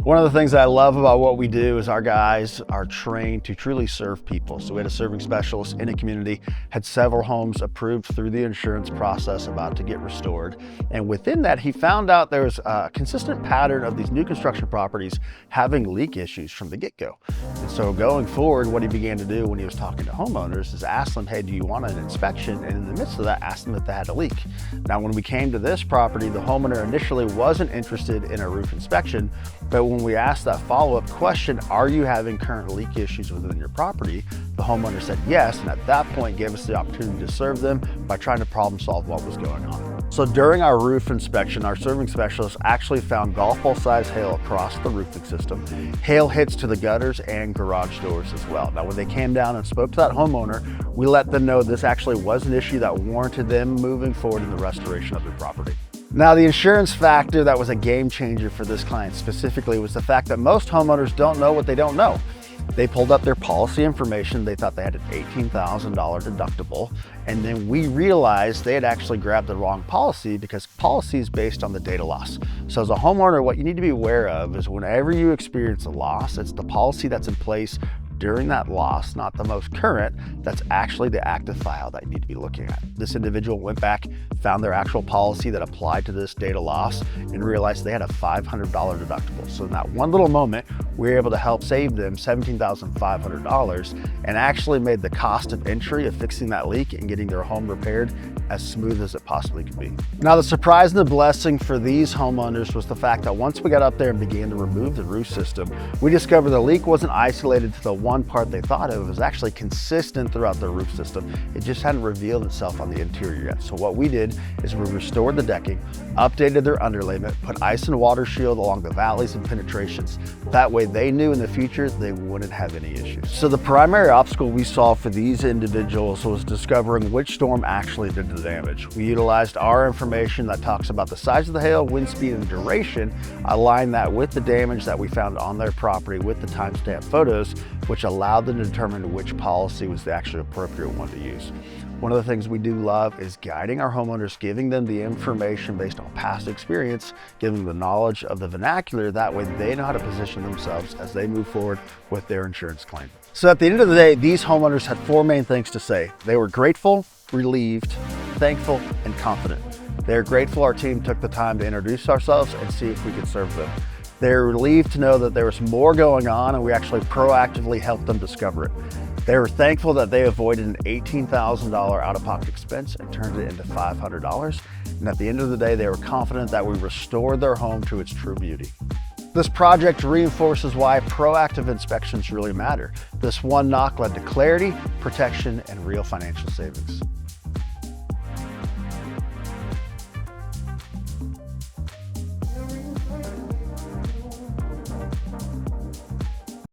One of the things that I love about what we do is our guys are trained to truly serve people. So we had a serving specialist in a community, had several homes approved through the insurance process about to get restored. And within that, he found out there was a consistent pattern of these new construction properties having leak issues from the get-go. And so going forward, what he began to do when he was talking to homeowners is ask them, hey, do you want an inspection? And in the midst of that, ask them if they had a leak. Now, when we came to this property, the homeowner initially wasn't interested in a roof inspection, but when we asked that follow-up question, are you having current leak issues within your property? The homeowner said yes, and at that point gave us the opportunity to serve them by trying to problem solve what was going on. So during our roof inspection, our serving specialist actually found golf ball size hail across the roofing system, hail hits to the gutters and garage doors as well. Now, when they came down and spoke to that homeowner, we let them know this actually was an issue that warranted them moving forward in the restoration of their property. Now, the insurance factor that was a game changer for this client specifically was the fact that most homeowners don't know what they don't know. They pulled up their policy information. They thought they had an $18,000 deductible. And then we realized they had actually grabbed the wrong policy because policy is based on the data loss. So as a homeowner, what you need to be aware of is whenever you experience a loss, it's the policy that's in place during that loss, not the most current, that's actually the active file that you need to be looking at. This individual went back, found their actual policy that applied to this data loss, and realized they had a $500 deductible. So in that one little moment, we were able to help save them $17,500 and actually made the cost of entry of fixing that leak and getting their home repaired as smooth as it possibly could be. Now, the surprise and the blessing for these homeowners was the fact that once we got up there and began to remove the roof system, we discovered the leak wasn't isolated to the one part they thought of. It was actually consistent throughout the roof system. It just hadn't revealed itself on the interior yet. So what we did is we restored the decking, updated their underlayment, put ice and water shield along the valleys and penetrations. That way they knew in the future they wouldn't have any issues. So the primary obstacle we saw for these individuals was discovering which storm actually did the damage. We utilized our information that talks about the size of the hail, wind speed, and duration, aligned that with the damage that we found on their property with the timestamp photos, which allowed them to determine which policy was the actually appropriate one to use. One of the things we do love is guiding our homeowners, giving them the information based on past experience, giving them the knowledge of the vernacular. That way they know how to position themselves as they move forward with their insurance claim. So at the end of the day, these homeowners had four main things to say. They were grateful, relieved, thankful, and confident. They're grateful our team took the time to introduce ourselves and see if we could serve them. They're relieved to know that there was more going on and we actually proactively helped them discover it. They were thankful that they avoided an $18,000 out-of-pocket expense and turned it into $500. And at the end of the day, they were confident that we restored their home to its true beauty. This project reinforces why proactive inspections really matter. This one knock led to clarity, protection, and real financial savings.